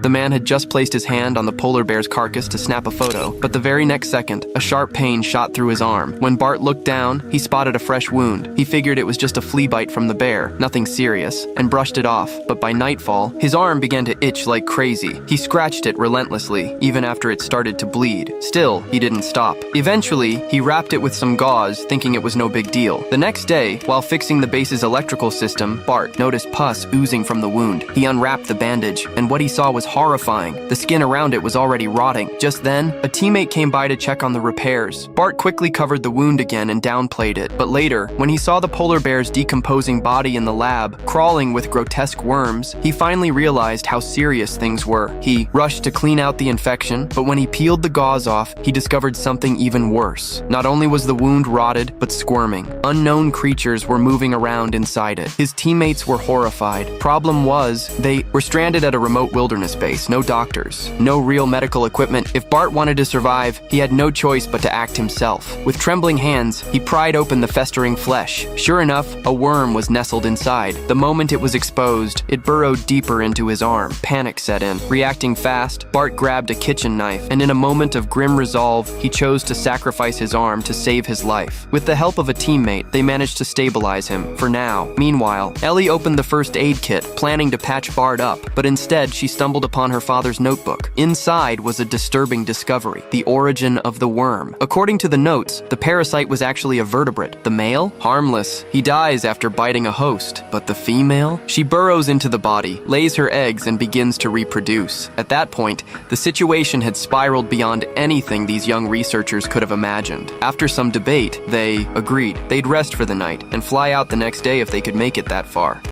The man had just placed his hand on the polar bear's carcass to snap a photo, but the very next second, a sharp pain shot through his arm. When Bart looked down, he spotted a fresh wound. He figured it was just a flea bite from the bear, nothing serious, and brushed it off. But by nightfall, his arm began to itch like crazy. He scratched it relentlessly, even after it started to bleed. Still, he didn't stop. Eventually, he wrapped it with some gauze, thinking it was no big deal. The next day, while fixing the base's electrical system, Bart noticed pus oozing from the wound. He unwrapped the bandage, and what he saw was horrifying. The skin around it was already rotting. Just then, a teammate came by to check on the repairs. Bart quickly covered the wound again and downplayed it. But later, when he saw the polar bear's decomposing body in the lab, crawling with grotesque worms, he finally realized how serious things were. He rushed to clean out the infection, but when he peeled the gauze off, he discovered something even worse. Not only was the wound rotted, but squirming. Unknown creatures were moving around inside it. His teammates were horrified. Problem was, they were stranded at a remote wilderness base, no doctors, no real medical equipment. If Bart wanted to survive, he had no choice but to act himself. With trembling hands, he pried open the festering flesh. Sure enough, a worm was nestled inside. The moment it was exposed, it burrowed deeper into his arm. Panic set in. Reacting fast, Bart grabbed a kitchen knife, and in a moment of grim resolve, he chose to sacrifice his arm to save his life. With the help of a teammate, they managed to stabilize him, for now. Meanwhile, Ellie opened the first aid kit, planning to patch Bart up, but instead she stumbled upon her father's notebook. Inside was a disturbing discovery: the origin of the worm. According to the notes, the parasite was actually a vertebrate. The male? Harmless. He dies after biting a host. But the female? She burrows into the body, lays her eggs, and begins to reproduce. At that point, the situation had spiraled beyond anything these young researchers could have imagined. After some debate, they agreed they'd rest for the night and fly out the next day if they could make it that far.